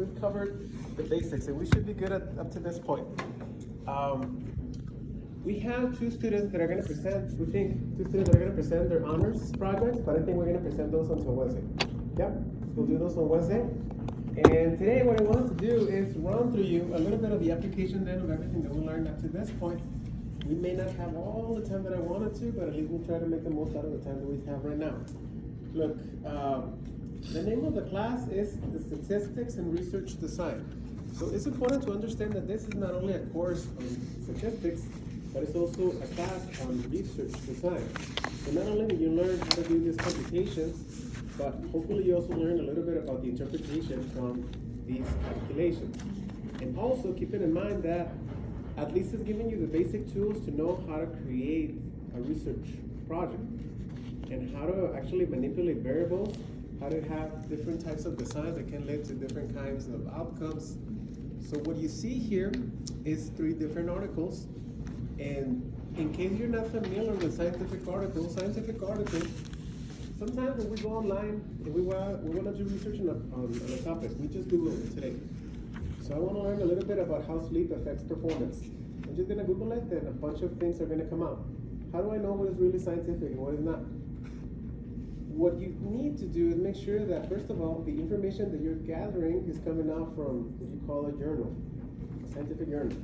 We've covered the basics and we should be good up to this point. We have two students that are going to present, we think two students that are going to present their honors projects, but I think we're going to present those until Wednesday. Yep, we'll do those on Wednesday. And today what I wanted to do is run through you a little bit of the application then of everything that we learned up to this point. We may not have all the time that I wanted to, but at least we'll try to make the most out of the time that we have right now. Look, the name of the class is the Statistics and Research Design. So it's important to understand that this is not only a course on statistics, but it's also a class on research design. So not only do you learn how to do these computations, but hopefully you also learn a little bit about the interpretation from these calculations. And also keeping in mind that at least it's giving you the basic tools to know how to create a research project and how to actually manipulate variables, how to have different types of designs that can lead to different kinds of outcomes. So what you see here is 3 different articles. And in case you're not familiar with scientific articles, sometimes when we go online and we want to do research on a topic, we just Google it today. So I want to learn a little bit about how sleep affects performance. I'm just going to Google it, and a bunch of things are going to come out. How do I know what is really scientific and what is not? What you need to do is make sure that, first of all, the information that you're gathering is coming out from what you call a journal, a scientific journal.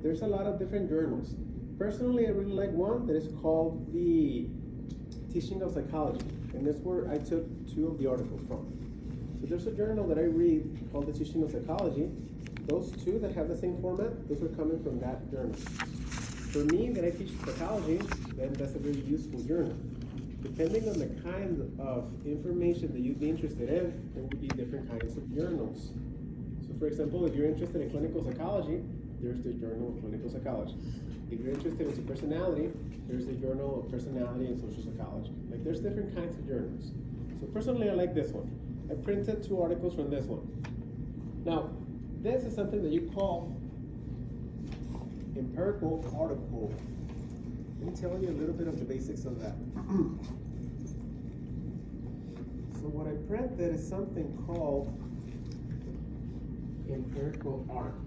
There's a lot of different journals. Personally, I really like one that is called the Teaching of Psychology, and that's where I took 2 of the articles from. So there's a journal that I read called the Teaching of Psychology. Those 2 that have the same format, those are coming from that journal. For me, that I teach psychology, then that's a very useful journal. Depending on the kind of information that you'd be interested in, there would be different kinds of journals. So for example, if you're interested in clinical psychology, there's the Journal of Clinical Psychology. If you're interested in personality, there's the Journal of Personality and Social Psychology. Like, there's different kinds of journals. So personally, I like this one. I printed 2 articles from this one. Now, this is something that you call empirical article. Let me tell you a little bit of the basics of that. So what I printed is something called empirical article.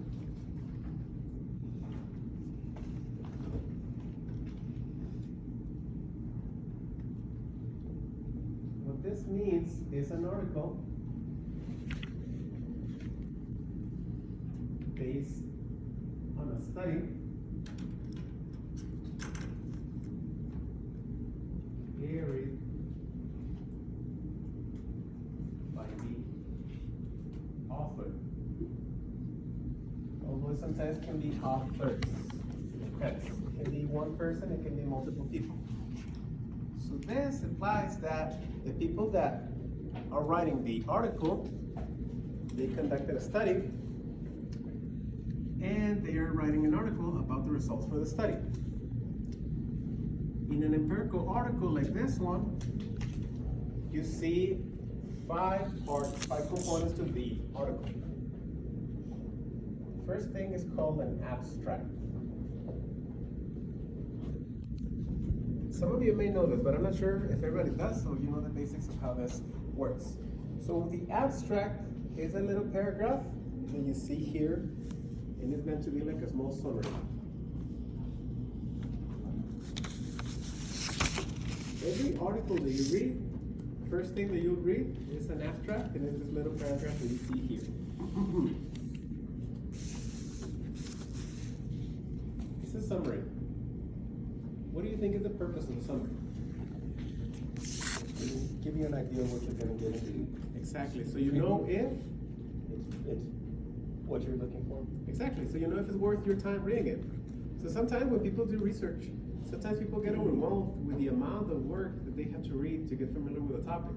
What this means is an article based on a study carried by the author. Although sometimes can be authors. It can be one person, it can be multiple people. So this implies that the people that are writing the article, they conducted a study and they are writing an article about the results for the study. In an empirical article like this one, you see 5 parts, 5 components to the article. First thing is called an abstract. Some of you may know this, but I'm not sure if everybody does, so you know the basics of how this works. So the abstract is a little paragraph that you see here, and it's meant to be like a small summary. Every article that you read, first thing that you'll read is an abstract, and it's this little paragraph that you see here. It's a summary. What do you think is the purpose of the summary? Give you an idea of what you're going to get into. Exactly. So you know if it's what you're looking for. Exactly. So you know if it's worth your time reading it. So sometimes when people do research, sometimes people get overwhelmed with the amount of work that they have to read to get familiar with a topic.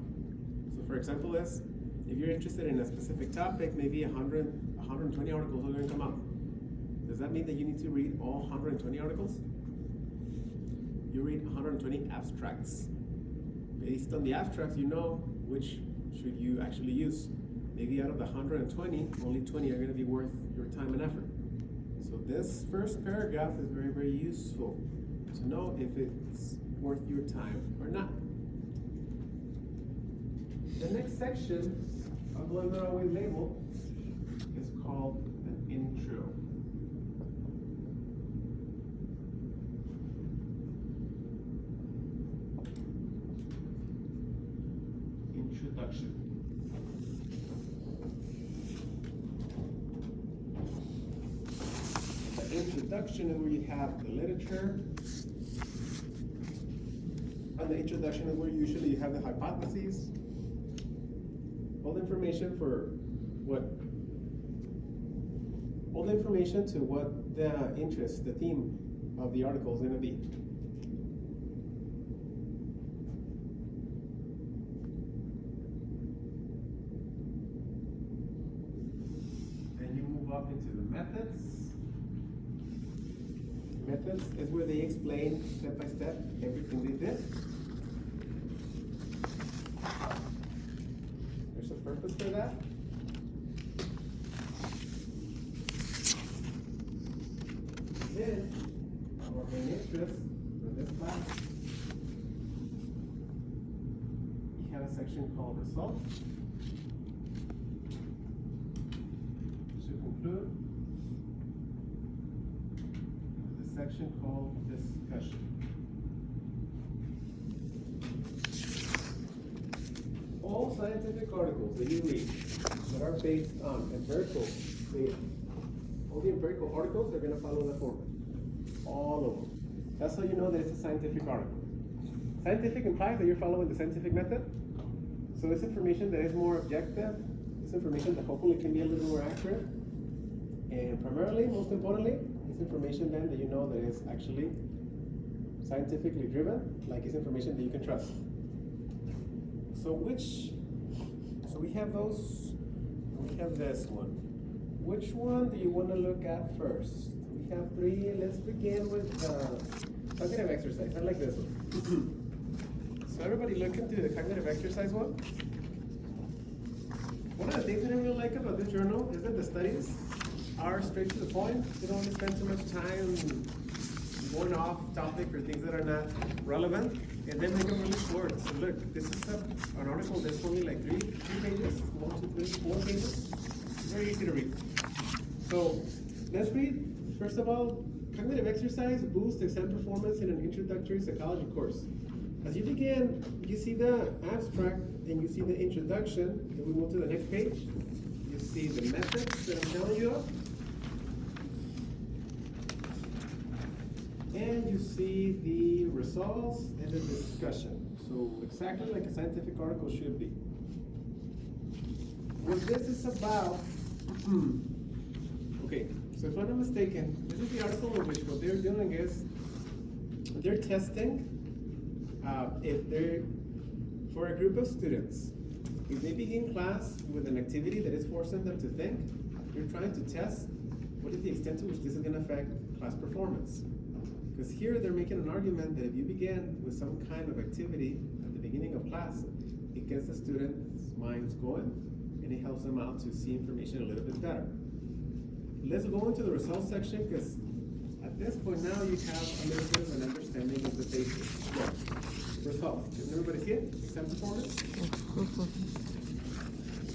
So for example, if you're interested in a specific topic, maybe 120 articles are going to come out. Does that mean that you need to read all 120 articles? You read 120 abstracts. Based on the abstracts, you know which should you actually use. Maybe out of the 120, only 20 are going to be worth your time and effort. So this first paragraph is very, very useful to know if it's worth your time or not. The next section, although I'm not always labeled, introduction is where you have the literature. And the introduction is where usually you have the hypotheses. All the information to what the interest, the theme of the article is going to be. And you move up into the methods. Methods is where they explain step by step everything they did. There's a purpose for that. Then, our main interest for this class, we have a section called results. To conclude, the section called discussion. All scientific articles that you read that are based on empirical data, all the empirical articles are going to follow that format. All of them. That's how you know that it's a scientific article. Scientific implies that you're following the scientific method. So it's information that is more objective. It's information that hopefully can be a little more accurate. And primarily, most importantly, it's information then that you know that is actually scientifically driven, like it's information that you can trust. So we have those, we have this one. Which one do you want to look at first? We have three. Let's begin with cognitive exercise. I like this one. So everybody look into the cognitive exercise one. One of the things that I really like about this journal is that the studies are straight to the point. They don't really spend too much time going off topic or things that are not relevant, and then make them really short. So look, this is an article that's only like three pages, 1, 2, 3, 4 pages. Very easy to read. So let's read. First of all, cognitive exercise boosts exam performance in an introductory psychology course. As you begin, you see the abstract and you see the introduction. If we move to the next page, you see the methods that I'm telling you of. And you see the results and the discussion. So exactly like a scientific article should be. What this is about, okay, so if I'm not mistaken, this is the article in which what they're doing is they're testing if they're, for a group of students, if they begin class with an activity that is forcing them to think, you're trying to test what is the extent to which this is going to affect class performance. Because here they're making an argument that if you begin with some kind of activity at the beginning of class, it gets the students' minds going and it helps them out to see information a little bit better. Let's go into the results section because at this point now you have a little bit of an understanding of the basics. Yeah. Results. Can everybody see it? Exam performance?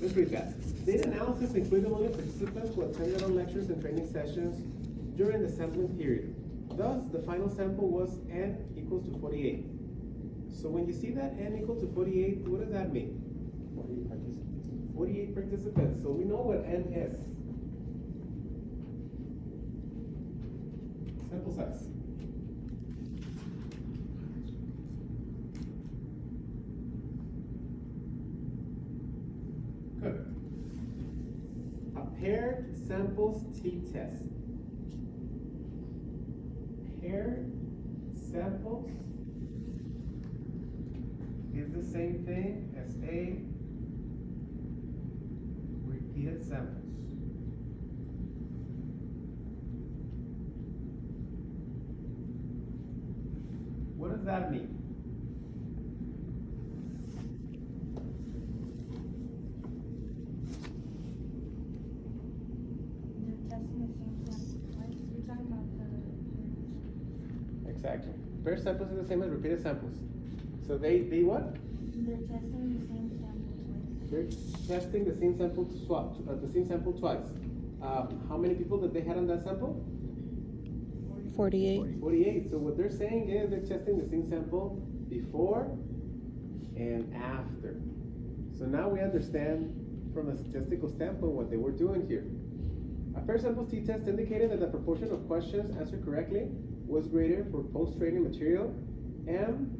Let's read that. Data analysis included only participants who attended on lectures and training sessions during the sampling period. Thus, the final sample was n equals to 48. So when you see that n equal to 48, what does that mean? 48 participants. 48 participants. So we know what n is. Sample size. Good. A paired samples t-test. Paired samples is the same thing as a repeated samples. What does that mean? Exactly. Paired samples is the same as repeated samples. So they what? They're testing the same sample twice. They're testing the same sample twice. How many people did they had on that sample? 48. 48. So what they're saying is they're testing the same sample before and after. So now we understand from a statistical standpoint what they were doing here. A pair sample t-test indicated that the proportion of questions answered correctly was greater for post-training material. M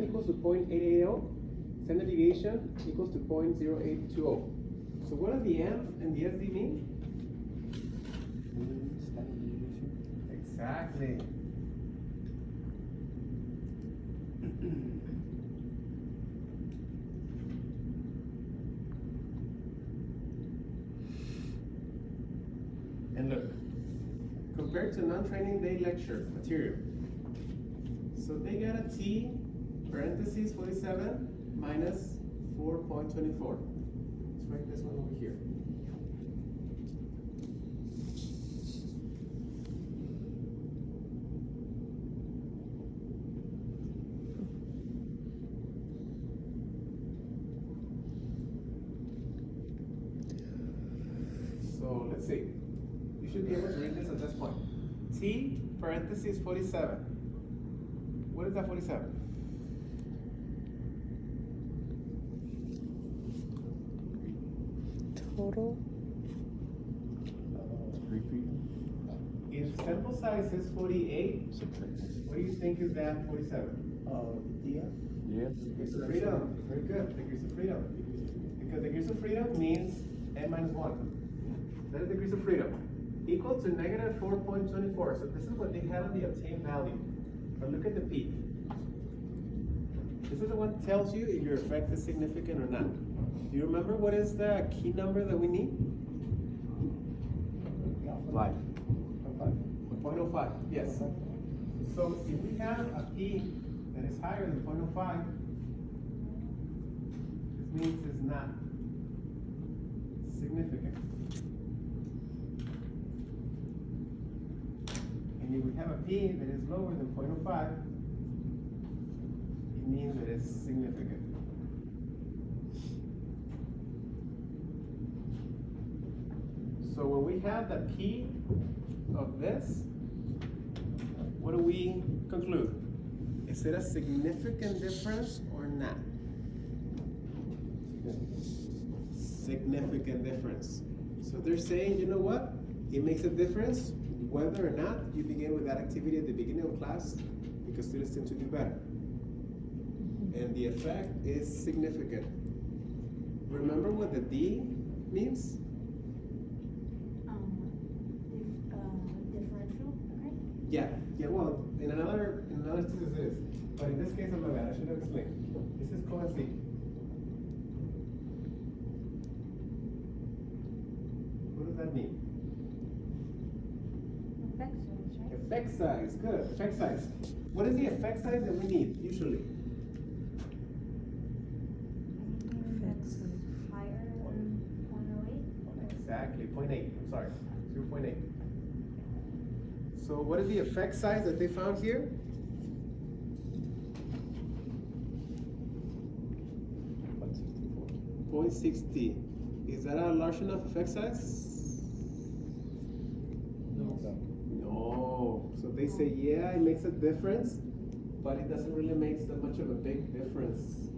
equals to 0.880. Standard deviation equals to 0.0820. So what does the M and the SD mean? Exactly. And look, compared to non-training day lecture material. So they got a T parentheses 47 minus 4.24. Let's write this one over here. So let's see. You should be able to read this at this point. T parentheses 47. What is that 47? Total. If sample size is 48, what do you think is that 47? Yeah. Degrees of freedom. Very good. Degrees of freedom. Because degrees of freedom means n minus 1. That is degrees of freedom. Equal to negative 4.24. So this is what they had on the obtained value. But look at the peak. This is the one that tells you if your effect is significant or not. Do you remember what is the key number that we need? 5. 0.05. Yes. So if we have a P that is higher than 0.05, this means it's not significant. And if we have a P that is lower than 0.05, it means that it's significant. So when we have the P of this, what do we conclude? Is it a significant difference or not? Significant difference. So they're saying, you know what? It makes a difference whether or not you begin with that activity at the beginning of class, because students tend to do better. And the effect is significant. Remember what the D means? Differential, okay? Yeah, well, in another instance it is. But in this case, I'm not bad, I should have explained. This is cohency. What does that mean? Effect size, right? Effect size, good, effect size. What is the effect size that we need, usually? That's higher than 0.08. Exactly, 0.8, I'm sorry, 0.8. So what is the effect size that they found here? .60. Is that a large enough effect size? No. So they say, yeah, it makes a difference, but it doesn't really make that much of a big difference.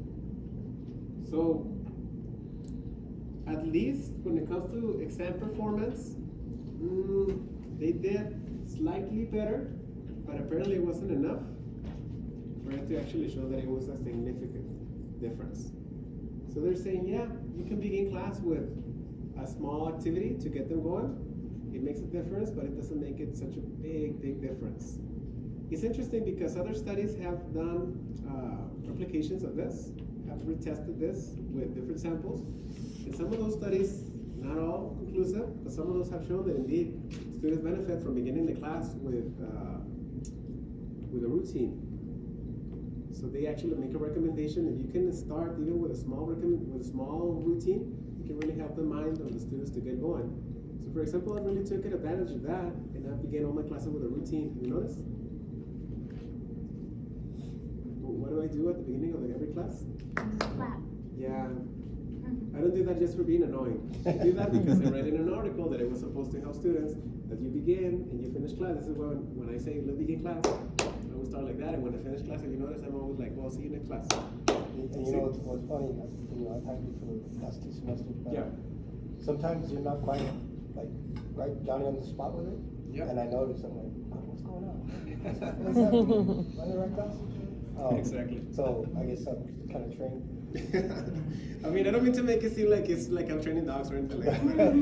So, at least when it comes to exam performance, they did slightly better, but apparently it wasn't enough for it to actually show that it was a significant difference. So they're saying, yeah, you can begin class with a small activity to get them going. It makes a difference, but it doesn't make it such a big difference. It's interesting because other studies have done replications of this, have retested this with different samples. And some of those studies, not all conclusive, but some of those have shown that indeed students benefit from beginning the class with a routine. So they actually make a recommendation that you can start even with a small routine. You can really help the mind of the students to get going. So for example, I really took advantage of that, and I began all my classes with a routine. You notice? What do I do at the beginning of every class? Clap. Yeah. I don't do that just for being annoying. I do that because I read in an article that it was supposed to help students that you begin and you finish class. This is when I say let's begin class, I will start like that, and when I finish class, if you notice, I'm always like, well, see you next class. And you know what's funny? I've had you for the last 2 semesters. But Yeah. Sometimes you're not quite like, right Johnny on the spot with it. Yep. And I noticed, I'm like, oh, what's going on? What's happening? Am I in the right class? Exactly. So I guess I'm kind of trained. I mean, I don't mean to make it seem like it's like I'm training dogs or anything like that.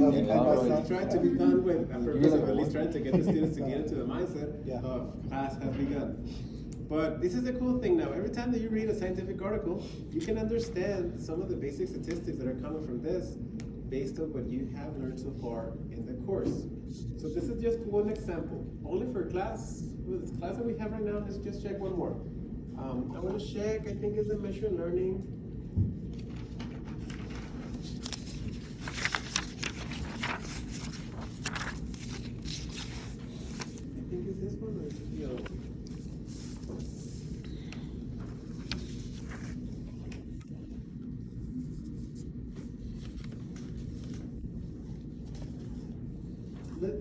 It's trying to be done with a purpose of at least trying to get the students to get into the mindset of class has begun. But this is the cool thing now. Every time that you read a scientific article, you can understand some of the basic statistics that are coming from this based on what you have learned so far in the course. So this is just one example. Only for class, with this class that we have right now, let's just check one more. I want to check, I think it's the measure learning. I think it's this one or is it the other one?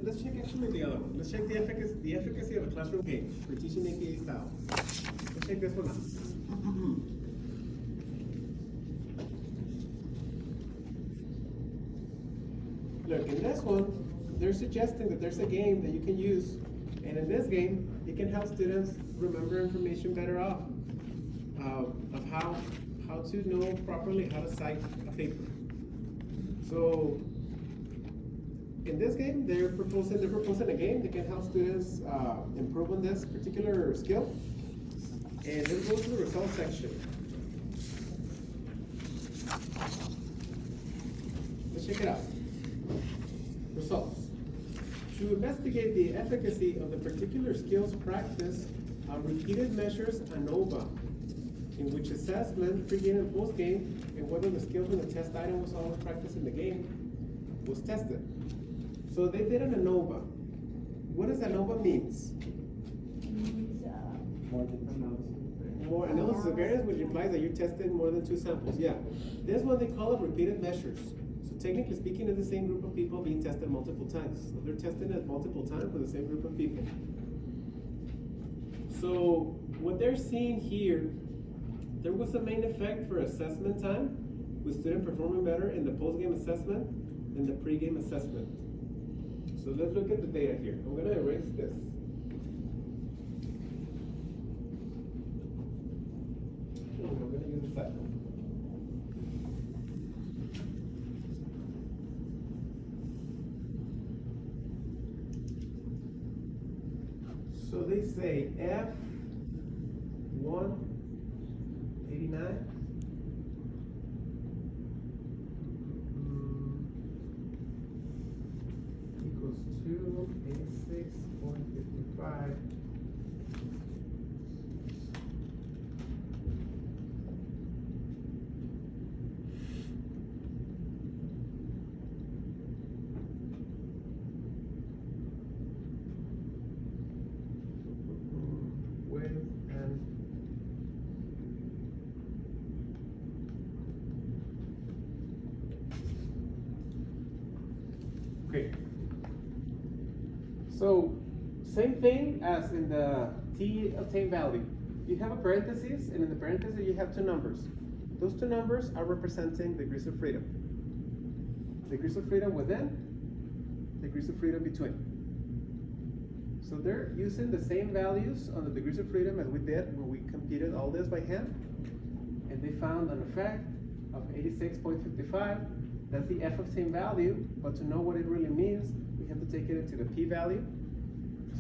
Let's check actually the other one. Let's check the efficacy of a classroom game for teaching APA style. Let's check this one out. Look, in this one, they're suggesting that there's a game that you can use, and in this game, it can help students remember information better off of how to know properly how to cite a paper. So in this game, they're proposing a game that can help students improve on this particular skill. And let's go to the results section. Let's check it out. Results. To investigate the efficacy of the particular skills practice, repeated measures ANOVA, in which assessment, pre-game and post-game, and whether the skills in the test item was always practiced in the game, was tested. So they did an ANOVA. What does ANOVA means? More analysis of variance, which implies that you're testing more than 2 samples. Yeah. This one they call it repeated measures. So technically speaking, it's the same group of people being tested multiple times. So they're testing it multiple times with the same group of people. So what they're seeing here, there was a main effect for assessment time, with student performing better in the post-game assessment than the pre-game assessment. So let's look at the data here. I'm gonna erase this. I'm gonna use the set. So they say F189 equals 286.55. Okay. So, same thing as in the T obtained value. You have a parenthesis, and in the parenthesis you have 2 numbers. Those 2 numbers are representing degrees of freedom. Degrees of freedom within, degrees of freedom between. So they're using the same values on the degrees of freedom as we did when we computed all this by hand. And they found an effect of 86.55. That's the F obtained value, but to know what it really means, we have to take it into the p-value.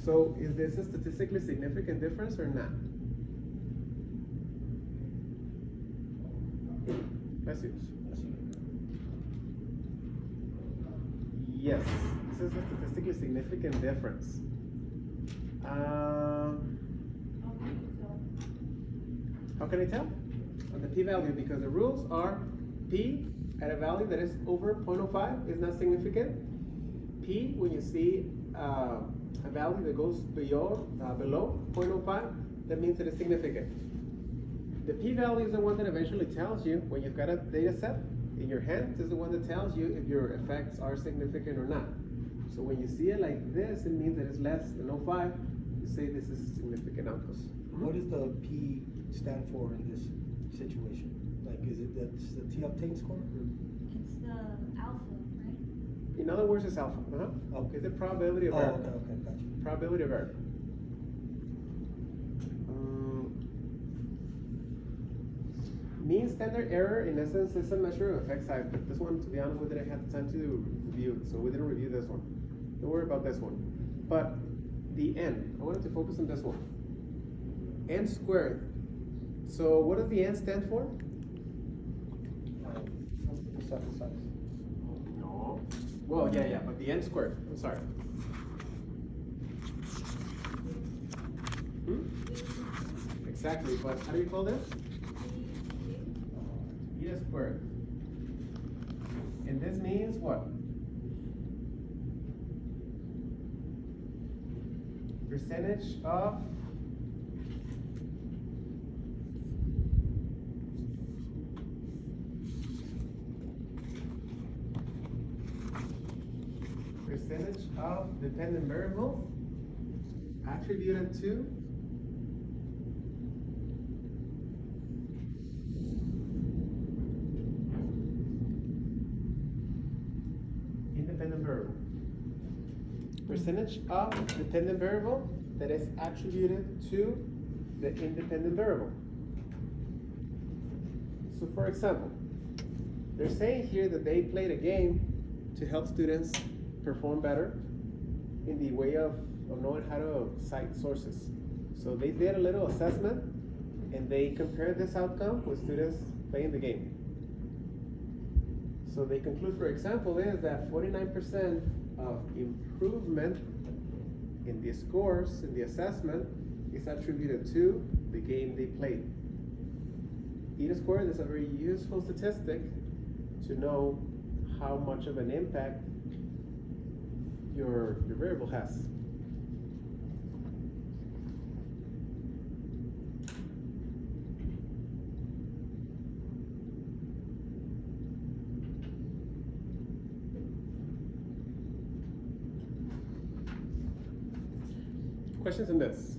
So is this a statistically significant difference or not? Bless you. Yes, this is a statistically significant difference. How can I tell? On the p-value, because the rules are p at a value that is over 0.05 is not significant. P, when you see a value that goes below 0.05, that means it is significant. The p-value is the one that eventually tells you, when you've got a data set in your hand, is the one that tells you if your effects are significant or not. So when you see it like this, it means that it's less than 0.05. You say this is a significant outcome. What does the P stand for in this situation? Like, is it the T obtained score? Or? It's the alpha, right? In other words, it's alpha. Okay. It's the probability of Oh, error. okay, gotcha. Probability of error. Mean standard error, in essence, is a measure of effect size, but this one, to be honest, we didn't have the time to review it, so we didn't review this one. Don't worry about this one. But the n, I wanted to focus on this one. N squared. So what does the n stand for? Sample size. No. Well, yeah, but the n squared, I'm sorry. Exactly, but how do you call this? Eta squared. And this means what? Percentage of dependent variable attributed to independent variable. Percentage of dependent variable that is attributed to the independent variable. So for example, they're saying here that they played a game to help students perform better in the way of knowing how to cite sources. So they did a little assessment and they compared this outcome with students playing the game. So they conclude, for example, is that 49% of improvement in the scores, in the assessment, is attributed to the game they played. Eta squared is a very useful statistic to know how much of an impact your variable has. Questions on this?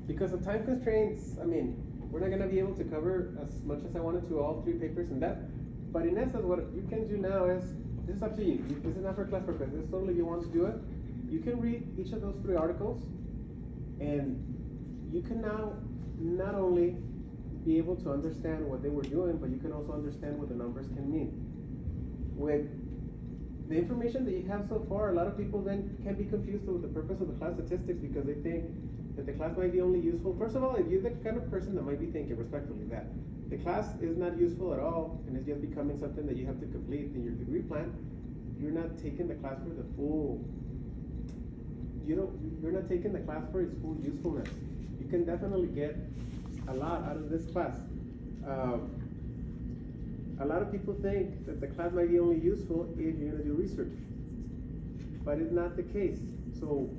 Because of time constraints, I mean, we're not gonna be able to cover as much as I wanted to all 3 papers in depth. But in essence, what you can do now is, this is up to you. This is not for class purpose. This is totally you want to do it. You can read each of those 3 articles, and you can now not only be able to understand what they were doing, but you can also understand what the numbers can mean. With the information that you have so far, a lot of people then can be confused with the purpose of the class statistics because they think that the class might be only useful. First of all, if you're the kind of person that might be thinking respectfully that the class is not useful at all and it's just becoming something that you have to complete in your degree plan, you're not taking the class for the full, you're not taking the class for its full usefulness. You can definitely get a lot out of this class. A lot of people think that the class might be only useful if you're gonna do research, but it's not the case. So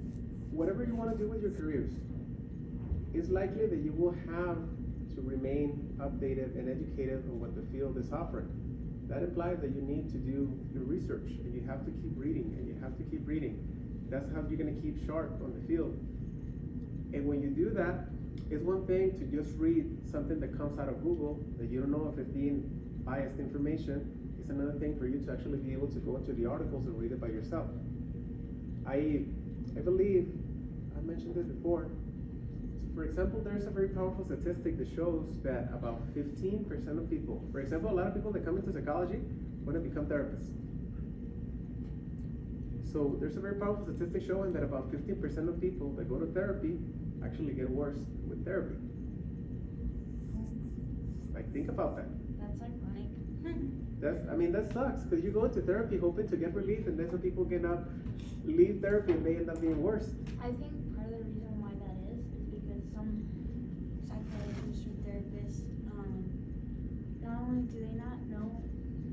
whatever you wanna do with your careers, it's likely that you will have to remain updated and educated on what the field is offering. That implies that you need to do your research, and you have to keep reading, and you have to keep reading. That's how you're gonna keep sharp on the field. And when you do that, it's one thing to just read something that comes out of Google that you don't know if it's being biased information. It's another thing for you to actually be able to go into the articles and read it by yourself. I believe, I mentioned this before. For example, there's a very powerful statistic that shows that about 15% of people, for example, a lot of people that come into psychology want to become therapists. So there's a very powerful statistic showing that about 15% of people that go to therapy actually get worse with therapy. Like, think about that. That's ironic. That sucks, because you go into therapy hoping to get relief, and then some people get up, leave therapy, and they end up being worse. I think part of the reason why that is because some psychologists or therapists, not only do they not know,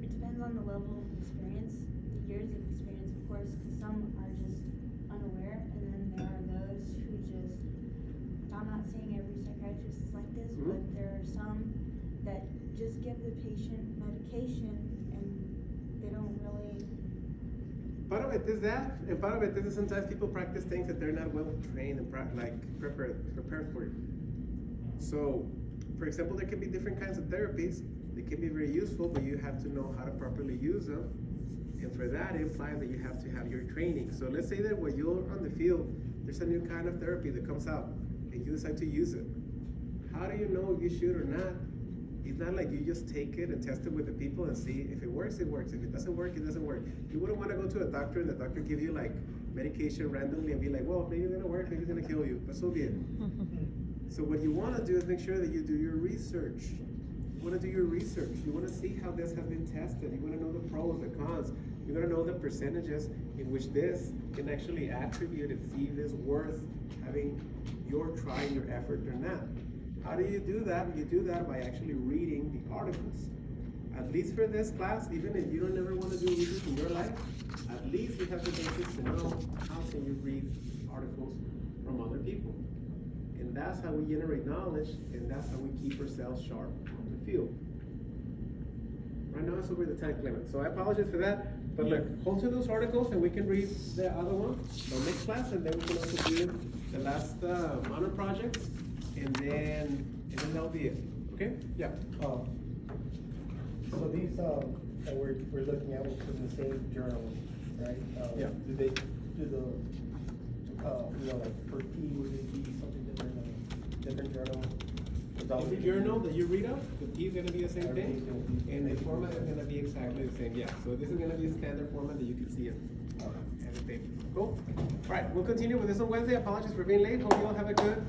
it depends on the level of experience, the years of experience, of course, because some are just unaware, and then there are those who just, I'm not saying every psychiatrist is like this, Mhm. but there are some that just give the patient medication and they don't really. Part of it is that, and part of it is that sometimes people practice things that they're not well trained and prepared for. So, for example, there can be different kinds of therapies They can be very useful, but you have to know how to properly use them. And for that, it implies that you have to have your training. So let's say that when you're on the field, there's a new kind of therapy that comes out, and you decide to use it. How do you know if you should or not? It's not like you just take it and test it with the people and see if it works, it works. If it doesn't work, it doesn't work. You wouldn't want to go to a doctor and the doctor give you like medication randomly and be like, well, maybe it's gonna work, maybe it's gonna kill you, but so be it. So what you want to do is make sure that you do your research. You want to do your research. You want to see how this has been tested. You want to know the pros, the cons. You want to know the percentages in which this can actually attribute and see if it's worth having your try, your effort or not. How do you do that? You do that by actually reading the articles. At least for this class, even if you don't ever want to do research in your life, at least you have the basics to know how can you read articles from other people. And that's how we generate knowledge, and that's how we keep ourselves sharp on the field. Right now it's over the time limit, so I apologize for that. But look, hold to those articles, and we can read the other one, the next class, and then we can also do the last honor projects, and then that'll be it. Okay? Yeah. So these, that we're looking at were from the same journal, right? Yeah. Do they, do the, you know, like for P, would it be something different, different journal? Every journal that you read of, the P is gonna be the same Everything's thing, gonna be- and the format is gonna be exactly the same, yeah. So this is gonna be a standard format that you can see it. Everything. Cool? All right, we'll continue with this on Wednesday. Apologies for being late. Hope you all have a good